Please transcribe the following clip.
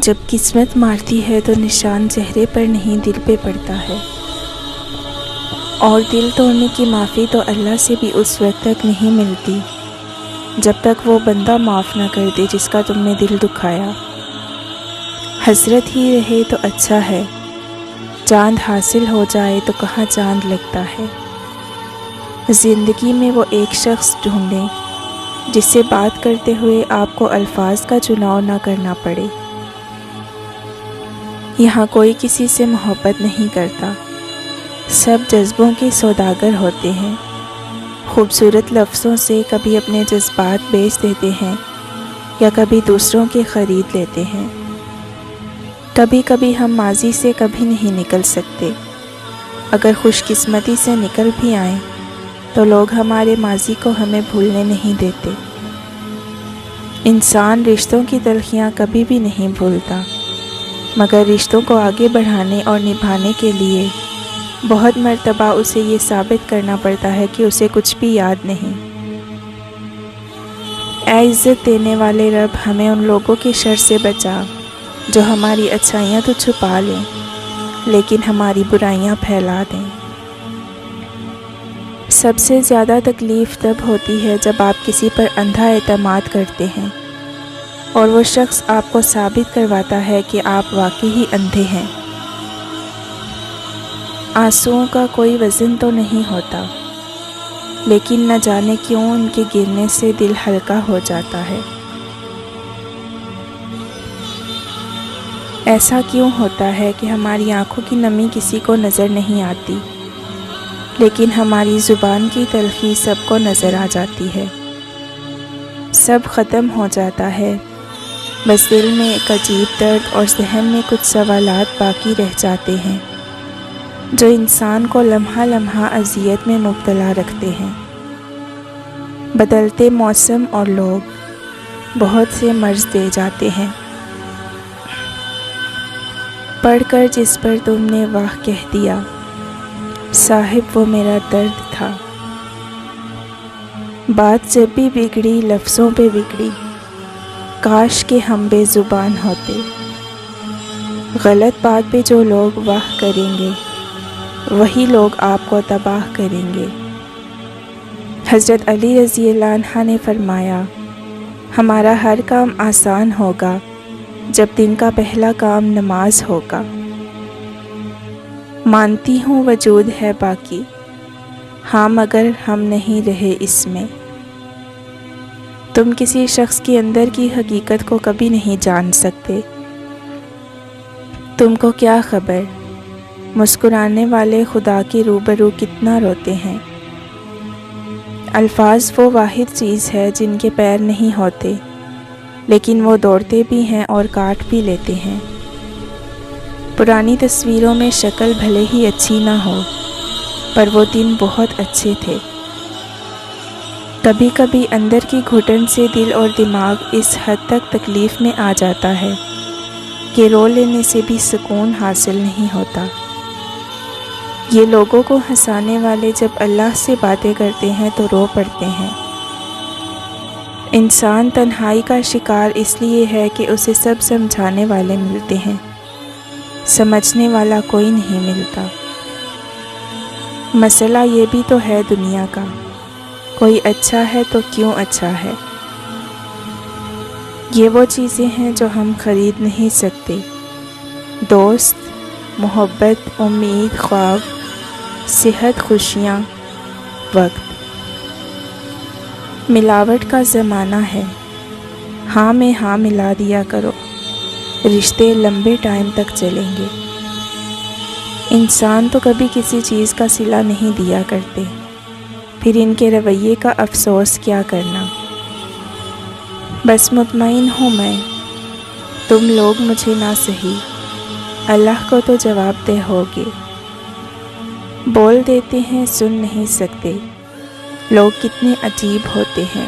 جب قسمت مارتی ہے تو نشان چہرے پر نہیں دل پہ پڑتا ہے، اور دل توڑنے کی معافی تو اللہ سے بھی اس وقت تک نہیں ملتی جب تک وہ بندہ معاف نہ کر دے جس کا تم نے دل دکھایا۔ حسرت ہی رہے تو اچھا ہے، چاند حاصل ہو جائے تو کہاں چاند لگتا ہے۔ زندگی میں وہ ایک شخص ڈھونڈیں جس سے بات کرتے ہوئے آپ کو الفاظ کا چناؤ نہ کرنا پڑے۔ یہاں کوئی کسی سے محبت نہیں کرتا، سب جذبوں کے سوداگر ہوتے ہیں۔ خوبصورت لفظوں سے کبھی اپنے جذبات بیچ دیتے ہیں یا کبھی دوسروں کے خرید لیتے ہیں۔ کبھی کبھی ہم ماضی سے کبھی نہیں نکل سکتے، اگر خوش قسمتی سے نکل بھی آئیں تو لوگ ہمارے ماضی کو ہمیں بھولنے نہیں دیتے۔ انسان رشتوں کی تلخیاں کبھی بھی نہیں بھولتا، مگر رشتوں کو آگے بڑھانے اور نبھانے کے لیے بہت مرتبہ اسے یہ ثابت کرنا پڑتا ہے کہ اسے کچھ بھی یاد نہیں۔ اے عزت دینے والے رب، ہمیں ان لوگوں کے شر سے بچا جو ہماری اچھائیاں تو چھپا لیں لیکن ہماری برائیاں پھیلا دیں۔ سب سے زیادہ تکلیف تب ہوتی ہے جب آپ کسی پر اندھا اعتماد کرتے ہیں اور وہ شخص آپ کو ثابت کرواتا ہے کہ آپ واقعی ہی اندھے ہیں۔ آنسوؤں کا کوئی وزن تو نہیں ہوتا، لیکن نہ جانے کیوں ان کے گرنے سے دل ہلکا ہو جاتا ہے۔ ایسا کیوں ہوتا ہے کہ ہماری آنکھوں کی نمی کسی کو نظر نہیں آتی، لیکن ہماری زبان کی تلخی سب کو نظر آ جاتی ہے۔ سب ختم ہو جاتا ہے، بس دل میں ایک عجیب درد اور ذہن میں کچھ سوالات باقی رہ جاتے ہیں جو انسان کو لمحہ لمحہ اذیت میں مبتلا رکھتے ہیں۔ بدلتے موسم اور لوگ بہت سے مرض دے جاتے ہیں۔ پڑھ کر جس پر تم نے واہ کہہ دیا، صاحب وہ میرا درد تھا۔ بات جب بھی بگڑی لفظوں پہ بگڑی، کاش کہ ہم بے زبان ہوتے۔ غلط بات پہ جو لوگ واہ کریں گے وہی لوگ آپ کو تباہ کریں گے۔ حضرت علی رضی اللہ عنہ نے فرمایا، ہمارا ہر کام آسان ہوگا جب دن کا پہلا کام نماز ہوگا۔ مانتی ہوں وجود ہے باقی، ہاں مگر ہم نہیں رہے اس میں۔ تم کسی شخص کے اندر کی حقیقت کو کبھی نہیں جان سکتے۔ تم کو کیا خبر مسکرانے والے خدا کے روبرو کتنا روتے ہیں۔ الفاظ وہ واحد چیز ہے جن کے پیر نہیں ہوتے، لیکن وہ دوڑتے بھی ہیں اور کاٹ بھی لیتے ہیں۔ پرانی تصویروں میں شکل بھلے ہی اچھی نہ ہو، پر وہ دن بہت اچھے تھے۔ کبھی کبھی اندر کی گھٹن سے دل اور دماغ اس حد تک تکلیف میں آ جاتا ہے کہ رو لینے سے بھی سکون حاصل نہیں ہوتا۔ یہ لوگوں کو ہنسانے والے جب اللہ سے باتیں کرتے ہیں تو رو پڑتے ہیں۔ انسان تنہائی کا شکار اس لیے ہے کہ اسے سب سمجھانے والے ملتے ہیں، سمجھنے والا کوئی نہیں ملتا۔ مسئلہ یہ بھی تو ہے دنیا کا، کوئی اچھا ہے تو کیوں اچھا ہے۔ یہ وہ چیزیں ہیں جو ہم خرید نہیں سکتے، دوست، محبت، امید، خواب، صحت، خوشیاں، وقت۔ ملاوٹ کا زمانہ ہے، ہاں میں ہاں ملا دیا کرو، رشتے لمبے ٹائم تک چلیں گے۔ انسان تو کبھی کسی چیز کا صلہ نہیں دیا کرتے، پھر ان کے رویے کا افسوس کیا کرنا۔ بس مطمئن ہوں میں، تم لوگ مجھے نہ سہی، اللہ کو تو جواب دہ ہوگے۔ بول دیتے ہیں سن نہیں سکتے، لوگ کتنے عجیب ہوتے ہیں۔